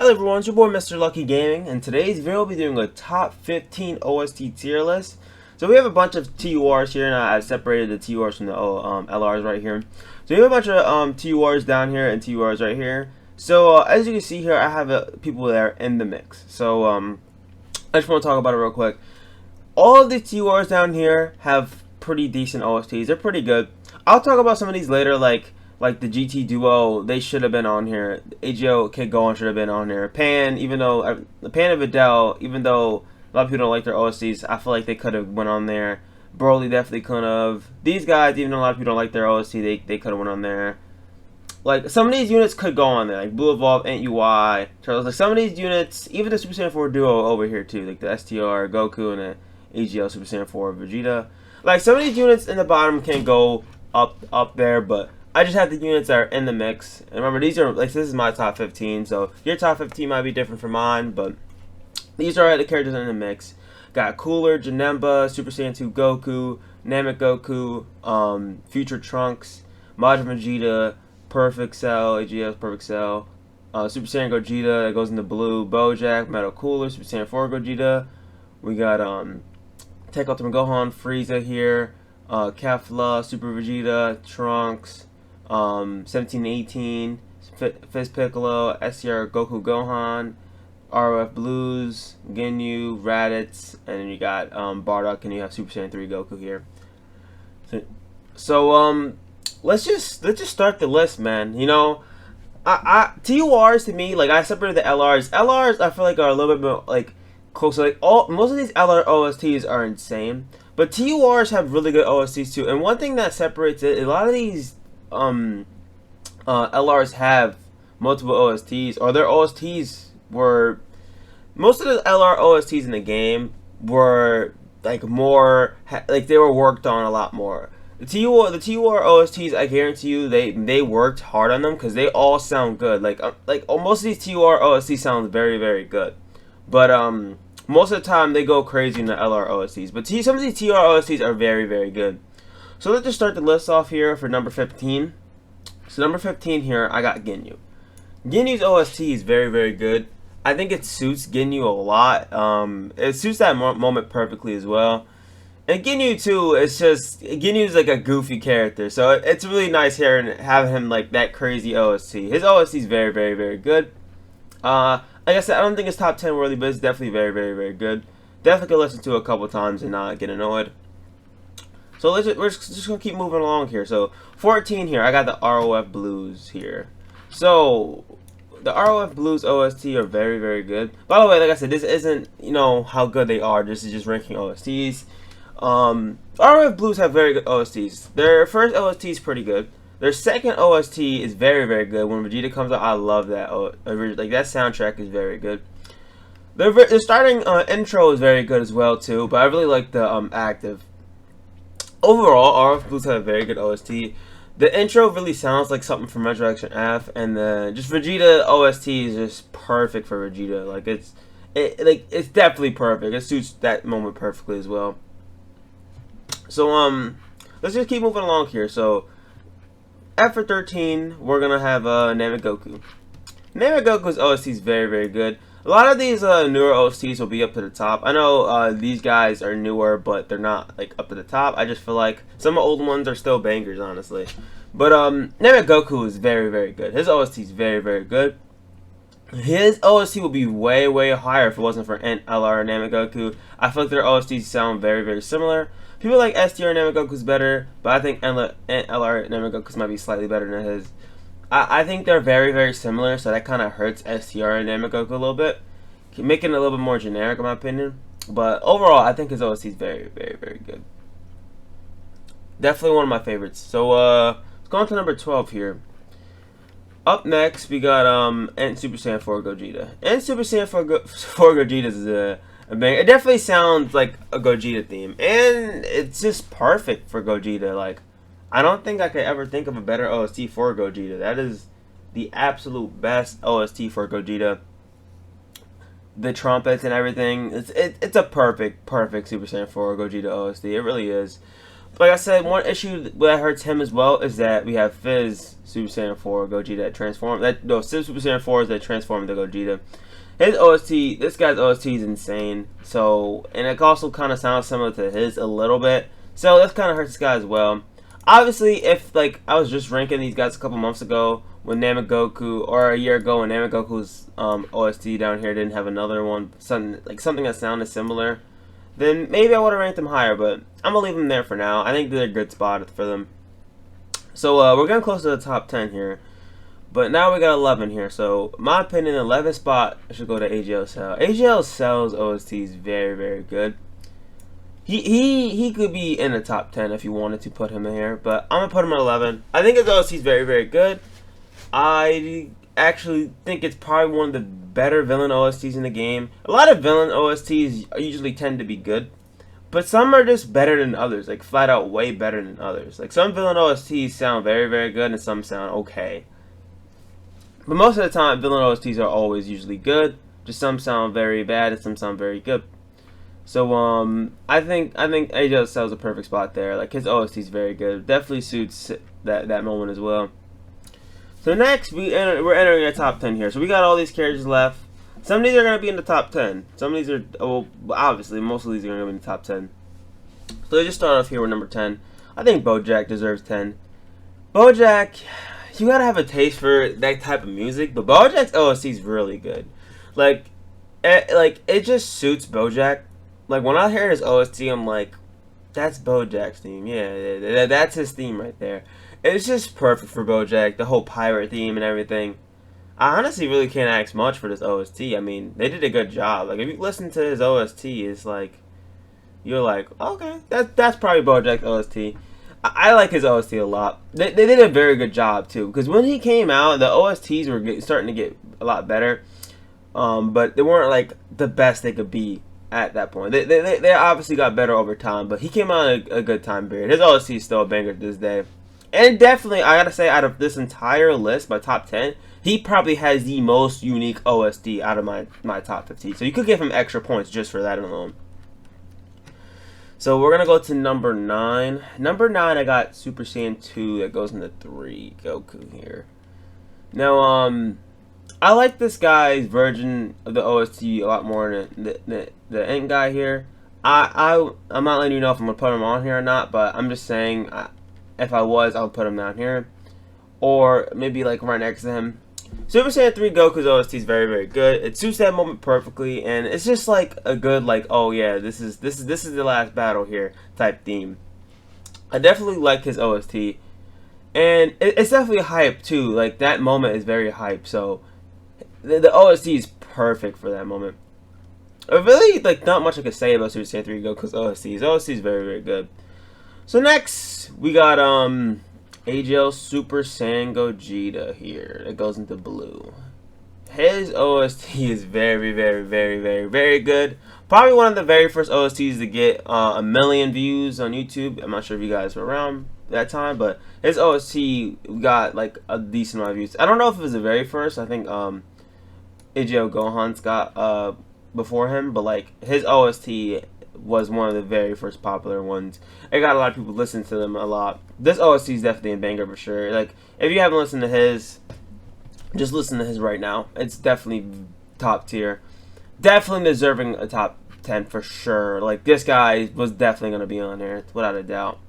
Hello everyone, it's your boy Mr. Lucky Gaming, and today's video we'll be doing a top 15 OST tier list. So we have a bunch of TURs here, and I've separated the TURs from the LRs right here. So we have a bunch of TURs down here and TURs right here. So as you can see here, I have people there in the mix. So I just want to talk about it real quick. All of the TURs down here have pretty decent OSTs. They're pretty good. I'll talk about some of these later, like the GT duo. They should have been on here. AGO Kid Gohan should have been on here. Pan, even though Pan and Videl, even though a lot of people don't like their OSTs, I feel like they could have went on there. Broly definitely could have. These guys, even though a lot of people don't like their OST, they could have went on there. Like some of these units could go on there, like Blue Evolve, Ant UI, Charles. Like some of these units, even the Super Saiyan 4 duo over here too, like the STR, Goku, and the AGL Super Saiyan 4 Vegeta. Like some of these units in the bottom can go up there, but I just have the units that are in the mix. And remember, these are like, this is my top 15, so your top 15 might be different from mine, but these are the characters in the mix. Got Cooler, Janemba, Super Saiyan 2 Goku, Namek Goku, Future Trunks, Majin Vegeta, Perfect Cell, AGL's Perfect Cell, Super Saiyan Gogeta that goes into blue, Bojack, Metal Cooler, Super Saiyan 4 Gogeta. We got Tech Ultimate Gohan, Frieza here, Kefla, Super Vegeta, Trunks, 1718, Fizz Piccolo, SCR Goku Gohan, ROF Blues, Ginyu, Raditz, and then you got Bardock, and you have Super Saiyan 3 Goku here. So let's just start the list, man. You know, TURs to me, like I separated the LRs. LRs I feel like are a little bit more like closer. Like most of these LR OSTs are insane, but TURs have really good OSTs too. And one thing that separates it, a lot of these LRs have multiple OSTs, or their OSTs were, most of the LR OSTs in the game were like more, like they were worked on a lot more. The TUR OSTs, I guarantee you, they worked hard on them because they all sound good. Like most of these TUR OSTs sound very, very good, but most of the time they go crazy in the LR OSTs. But some of these TUR OSTs are very, very good. So let's just start the list off here for number 15. So number 15 here, I got Ginyu. Ginyu's OST is very, very good. I think it suits Ginyu a lot. It suits that moment perfectly as well. And Ginyu too, it's just, Ginyu's like a goofy character, so it's really nice here and having him like that crazy OST. His OST is very, very, very good. Like I said, I don't think it's top 10 worthy, but it's definitely very, very, very good. Definitely could listen to it a couple times and not get annoyed. So we're just gonna keep moving along here. So 14 here, I got the ROF Blues here. So the ROF Blues OST are very, very good. By the way, like I said, this isn't, you know, how good they are. This is just ranking OSTs. ROF Blues have very good OSTs. Their first OST is pretty good. Their second OST is very, very good. When Vegeta comes out, I love that. Like that soundtrack is very good. Their starting intro is very good as well too. But I really like the active. Overall, RF Blues have a very good OST. The intro really sounds like something from Resurrection F, and the just Vegeta OST is just perfect for Vegeta. Like it's definitely perfect. It suits that moment perfectly as well. So let's just keep moving along here. So after 13, we're gonna have Namek Goku. Namek Goku's OST is very, very good. A lot of these newer OSTs will be up to the top. I know these guys are newer, but they're not like up to the top. I just feel like some of the old ones are still bangers, honestly. But Namek Goku is very, very good. His OST is very, very good. His OST would be way, way higher if it wasn't for LR and Namek Goku. I feel like their OSTs sound very, very similar. People like STR and Namek Goku's better, but I think LR and Namek Goku's might be slightly better than his. I think they're very, very similar, so that kind of hurts STR and Namek Goku a little bit, making it a little bit more generic in my opinion. But overall, I think his OST is very, very, very good. Definitely one of my favorites. So let's go on to number 12 here. Up next, we got Ant Super Saiyan 4 Gogeta. Ant Super Saiyan 4 Gogeta is a bang. It definitely sounds like a Gogeta theme, and it's just perfect for Gogeta. Like, I don't think I could ever think of a better OST for Gogeta. That is the absolute best OST for Gogeta. The trumpets and everything, it's a perfect Super Saiyan 4 Gogeta OST. It really is. like I said, one issue that hurts him as well is that we have Fizz Super Saiyan 4 Gogeta that transform that no Super Saiyan 4s that transform into Gogeta. His OST, this guy's OST is insane. So, and it also kind of sounds similar to his a little bit. So this kind of hurts this guy as well. Obviously, if like I was just ranking these guys a couple months ago when Goku, or a year ago when Goku's OST down here didn't have another one, something that sounded similar, then maybe I would have ranked them higher. But I'm gonna leave them there for now. I think they're a good spot for them. So we're getting close to the top 10 here. But now we got 11 here, so my opinion, 11th spot should go to AGL Cell. AGL Cell's OST is very, very good. He could be in the top 10 if you wanted to put him in here, but I'm gonna put him at 11. I think his OST is very, very good. I actually think it's probably one of the better villain OSTs in the game. A lot of villain OSTs usually tend to be good, but some are just better than others, like flat out way better than others. Like some villain OSTs sound very, very good, and some sound okay. But most of the time, villain OSTs are always usually good. Just some sound very bad and some sound very good. So I think AJ Cell's a perfect spot there. Like his OST is very good. Definitely suits that moment as well. So next we're entering the top 10 here. So we got all these characters left. Some of these are gonna be in the top 10. Some of these are obviously most of these are gonna be in the top 10. So let's just start off here with number 10. I think Bojack deserves 10. Bojack. You gotta have a taste for that type of music, but Bojack's OST is really good. Like it just suits Bojack. Like when I hear his OST, I'm like, that's Bojack's theme. Yeah, that's his theme right there. It's just perfect for Bojack. The whole pirate theme and everything. I honestly really can't ask much for this OST. I mean, they did a good job. Like if you listen to his OST, it's like you're like, okay, that's probably Bojack's OST. I like his OST a lot. They did a very good job too, because when he came out, the OSTs were starting to get a lot better, but they weren't like the best they could be at that point. They obviously got better over time, but he came out in a good time period. His OST is still a banger to this day, and definitely I gotta say, out of this entire list, my top 10, he probably has the most unique OST out of my top 15. So you could give him extra points just for that alone. So we're going to go to number 9. Number 9, I got Super Saiyan 2 that goes into 3, Goku here. Now, I like this guy's version of the OST a lot more than the Ent guy here. I'm not letting you know if I'm going to put him on here or not, but I'm just saying, if I was, I would put him down here. Or maybe like right next to him. Super Saiyan 3 Goku's OST is very, very good. It suits that moment perfectly, and it's just like a good, like, oh yeah, this is the last battle here type theme. I definitely like his OST, and it's definitely hype too. Like that moment is very hype, so the OST is perfect for that moment. I really like not much I could say about Super Saiyan 3 Goku's OST. His OST is very, very good. So next we got AGL Super Saiyan Gogeta here. It goes into blue. His OST is very, very, very, very, very good. Probably one of the very first OSTs to get 1 million views on YouTube. I'm not sure if you guys were around that time, but his OST got like a decent amount of views. I don't know if it was the very first. I think AGL Gohan's got before him, but like his OST was one of the very first popular ones. It got a lot of people listening to them a lot. This OST is definitely a banger for sure. Like, if you haven't listened to his, just listen to his right now. It's definitely top tier. Definitely deserving a top 10 for sure. Like, this guy was definitely going to be on there, without a doubt.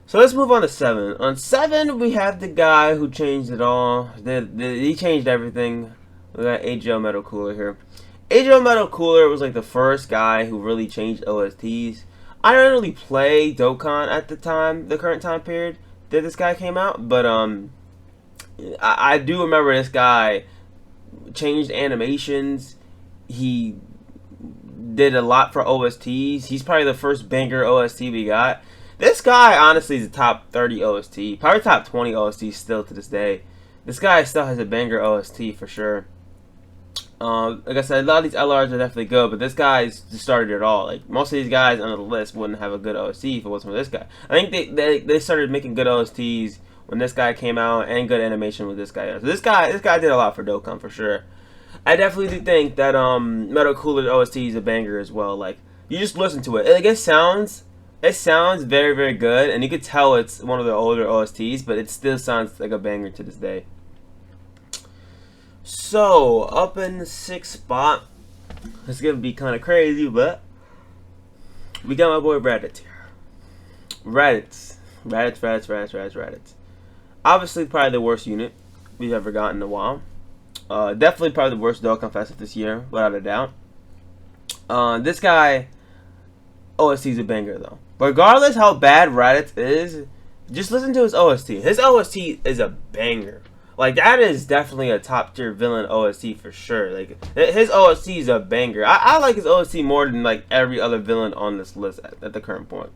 So let's move on to 7. On 7, we have the guy who changed it all. He changed everything. We got AGL Metal Cooler here. AGL Metal Cooler was like the first guy who really changed OSTs. I didn't really play Dokkan at the time, the current time period that this guy came out, but I do remember this guy changed animations. He did a lot for OSTs. He's probably the first banger OST we got. This guy honestly is a top 30 OST, probably top 20 OST still to this day. This guy still has a banger OST for sure. Like I said, a lot of these LRs are definitely good, but this guy's just started it all. Like most of these guys on the list wouldn't have a good OST if it wasn't for this guy. I think they started making good OSTs when this guy came out, and good animation with this guy. So this guy did a lot for Dokkan for sure. I definitely do think that Metal Cooler's OST is a banger as well. Like you just listen to it, like it sounds It sounds very, very good, and you could tell it's one of the older OSTs, but it still sounds like a banger to this day. So, up in the 6th spot, it's gonna be kind of crazy, but we got my boy Raditz here. Raditz. Obviously, probably the worst unit we've ever gotten in a while. Definitely probably the worst Dokkan Fest of this year, without a doubt. This guy, OST is a banger though. Regardless how bad Raditz is, just listen to his OST. His OST is a banger. Like, that is definitely a top tier villain OST for sure. Like, his OST is a banger. I like his OST more than like every other villain on this list at the current point.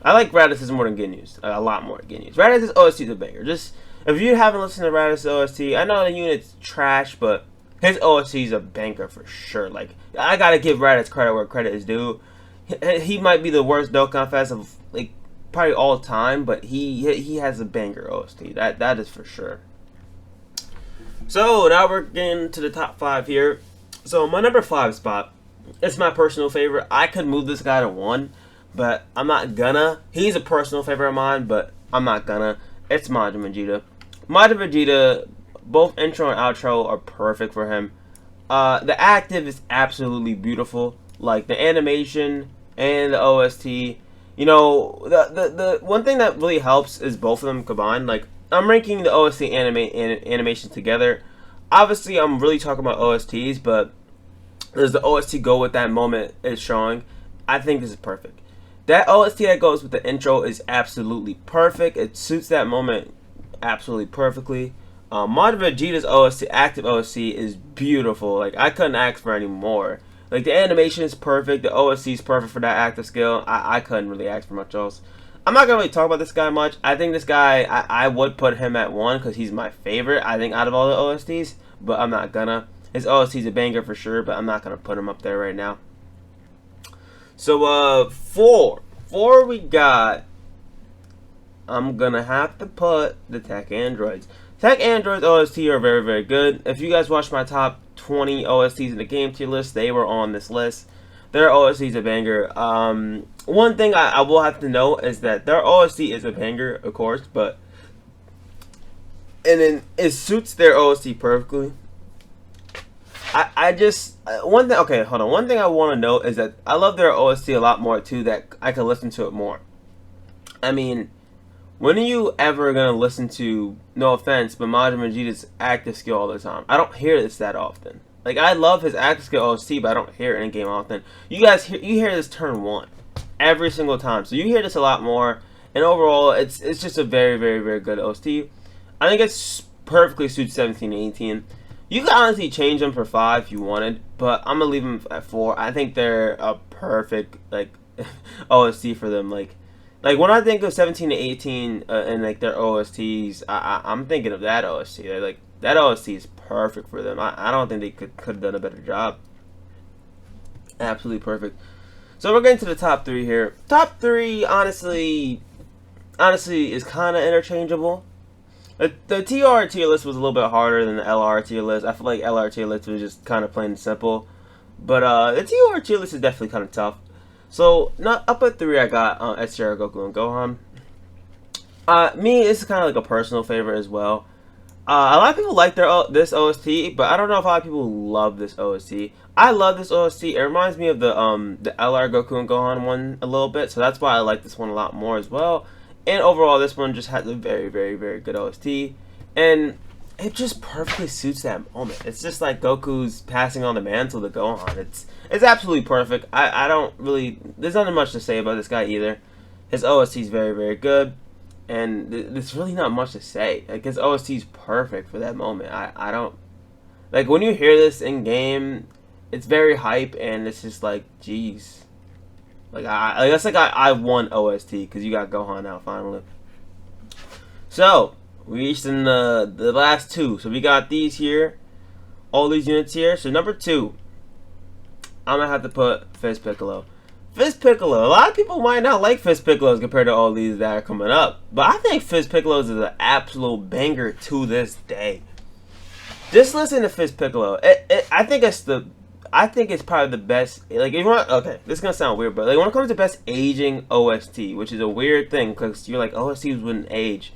I like Raditz's more than Ginyu's. A lot more than Ginyu's. Raditz's OST is a banger. Just, if you haven't listened to Raditz's OST, I know the unit's trash, but his OST is a banger for sure. Like, I gotta give Raditz credit where credit is due. He might be the worst Dokkan Fest of, like, probably all time, but he has a banger OST. That is for sure. So, now we're getting to the top 5 here. So, my number 5 spot, it's my personal favorite. I could move this guy to 1, but I'm not gonna. He's a personal favorite of mine, but I'm not gonna. It's Majin Vegeta. Majin Vegeta, both intro and outro are perfect for him. The active is absolutely beautiful. Like, the animation and the OST. You know, the one thing that really helps is both of them combined. Like, I'm ranking the OST animation together. Obviously, I'm really talking about OSTs, but does the OST go with that moment it's showing? I think this is perfect. That OST that goes with the intro is absolutely perfect. It suits that moment absolutely perfectly. Majin Vegeta's OST, active OST, is beautiful. Like, I couldn't ask for any more. Like, the animation is perfect. The OST is perfect for that active skill. I couldn't really ask for much else. I'm not going to really talk about this guy much. I think this guy, I would put him at 1 because he's my favorite, I think, out of all the OSTs. But I'm not gonna. His OST is a banger for sure, but I'm not going to put him up there right now. So, 4 we got, I'm going to have to put the Tech Androids. Tech Androids OST are very, very good. If you guys watch my top 20 OSTs in the game tier list, they were on this list. Their OST is a banger. One thing I will have to note is that their OST is a banger, of course, but and then it suits their OST perfectly. I just one thing. Okay, hold on. One thing I want to note is that I love their OST a lot more too. That I can listen to it more. I mean, when are you ever gonna listen to, no offense, but Majin Vegeta's active skill all the time? I don't hear this that often. Like, I love his active skill OST, but I don't hear it in game often. You guys hear this turn 1 every single time, so you hear this a lot more. And overall, it's just a very, very, very good OST. I think it's perfectly suits 17 and 18. You could honestly change them for 5 if you wanted, but I'm gonna leave them at 4. I think they're a perfect, like, OST for them. Like when I think of 17 to 18 and like their OSTs, I'm thinking of that OST. Like, that OST is perfect for them. I don't think they could have done a better job. Absolutely perfect. So we're getting to the top 3 here. Top 3, honestly is kind of interchangeable. The TR tier list was a little bit harder than the LR tier list. I feel like LR tier list was just kind of plain and simple. But the TR tier list is definitely kind of tough. So, up at 3, I got STR, Goku, and Gohan. Me, this is kind of like a personal favorite as well. A lot of people like this OST, but I don't know if a lot of people love this OST. I love this OST. It reminds me of the LR Goku and Gohan one a little bit, so that's why I like this one a lot more as well. And overall, this one just has a very, very, very good OST, and it just perfectly suits that moment. It's just like Goku's passing on the mantle to Gohan. It's absolutely perfect. I don't really, there's nothing much to say about this guy either. His OST is very, very good. And there's really not much to say. Like, his OST is perfect for that moment. I don't, like, when you hear this in game, it's very hype, and it's just like, jeez. Like, that's like I won OST because you got Gohan out finally. So we reached in the last 2. So we got these here, all these units here. So number 2, I'm gonna have to put Fizz Piccolo. Fizz Piccolo, a lot of people might not like Fizz Piccolos compared to all these that are coming up, but I think Fizz Piccolos is an absolute banger to this day. Just listen to Fizz Piccolo. I think it's I think it's probably the best. Like, if you want, okay, this is gonna sound weird, but like when it comes to best aging OST, which is a weird thing because you're like OSTs wouldn't age,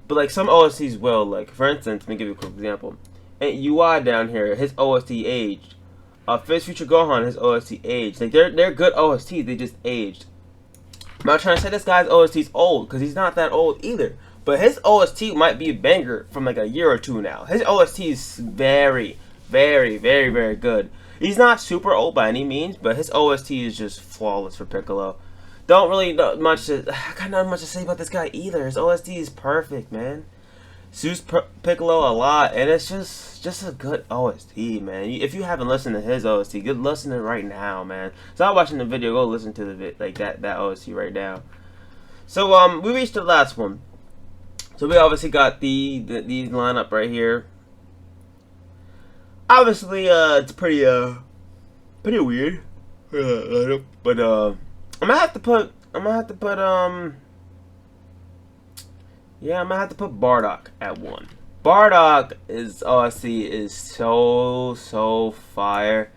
but like some OSTs will. Like for instance, let me give you a quick example. And UI down here, his OST aged. Fist Future Gohan, his OST aged. Like they're good OSTs, they just aged. I'm not trying to say this guy's OST's old because he's not that old either. But his OST might be a banger from like a year or two now. His OST is very, very, very, very good. He's not super old by any means, but his OST is just flawless for Piccolo. Don't really know much. I got not much to say about this guy either. His OST is perfect, man. Suits Piccolo a lot, and it's just a good OST, man. If you haven't listened to his OST, good listen to it right now, man. Stop watching the video, go listen to the like that OST right now. So we reached the last one. So we obviously got these lineup right here. Obviously, it's pretty weird, but I'm gonna have to put yeah, I'm gonna have to put Bardock at 1. Bardock is OST is so fire.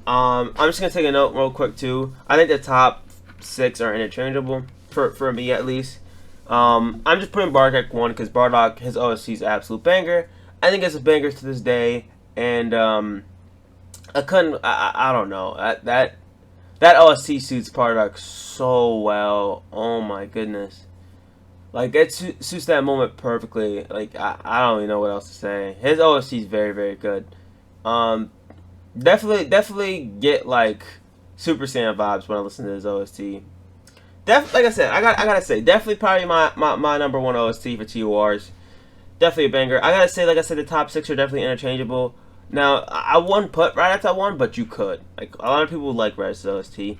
I'm just gonna take a note real quick too. I think the top 6 are interchangeable for me at least. I'm just putting Bardock at 1 because Bardock, his OST is an absolute banger. I think it's a banger to this day, and I don't know that OST suits Bardock so well. Oh my goodness. Like, it suits that moment perfectly. Like, I don't even know what else to say. His OST is very, very good. Definitely get, like, Super Saiyan vibes when I listen to his OST. Like I said, I gotta say, definitely probably my number 1 OST for TORs. Definitely a banger. I gotta say, like I said, the top 6 are definitely interchangeable. Now, I wouldn't put Raditz at 1, but you could. Like, a lot of people like Raditz's OST.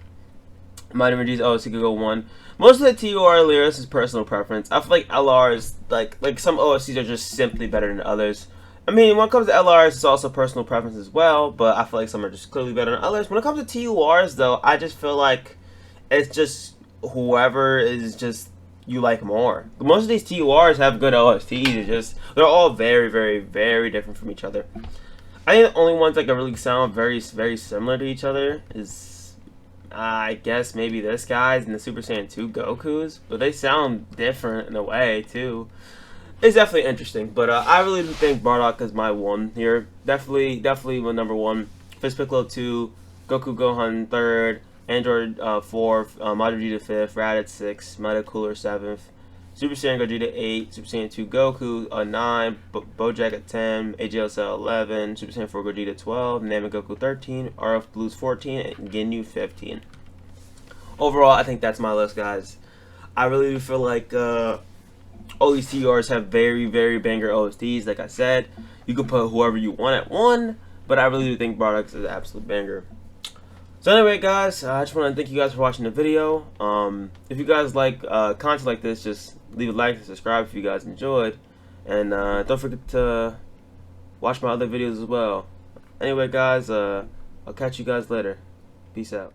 Mighty Vegeta's OST could go 1. Most of the TOR lyrics is personal preference. I feel like LRs, like some OSTs are just simply better than others. I mean, when it comes to LRs, it's also personal preference as well, but I feel like some are just clearly better than others. When it comes to TORs, though, I just feel like it's just whoever is just you like more. Most of these TORs have good OSTs. It's just they're all very, very, very different from each other. I think the only ones that can really sound very, very similar to each other is, I guess, maybe this guy's and the Super Saiyan 2 Goku's, but they sound different in a way too. It's definitely interesting, but I really think Bardock is my 1 here. Definitely my number 1. Fist Piccolo 2, Goku Gohan 3rd, Android 4th, Mighty Vegeta 5th, Raditz 6th, Mighty Cooler 7th, Super Saiyan Gogeta 8, Super Saiyan 2 Goku 9, Bojack at 10, AJLCL 11, Super Saiyan 4 Gogeta 12, Namek Goku 13, RF Blues 14, and Ginyu 15. Overall, I think that's my list, guys. I really feel like all these TRs have very, very banger OSTs. Like I said, you can put whoever you want at 1, but I really do think Bardock is an absolute banger. So anyway, guys, I just want to thank you guys for watching the video. If you guys like content like this, just leave a like and subscribe if you guys enjoyed. And don't forget to watch my other videos as well. Anyway, guys, I'll catch you guys later. Peace out.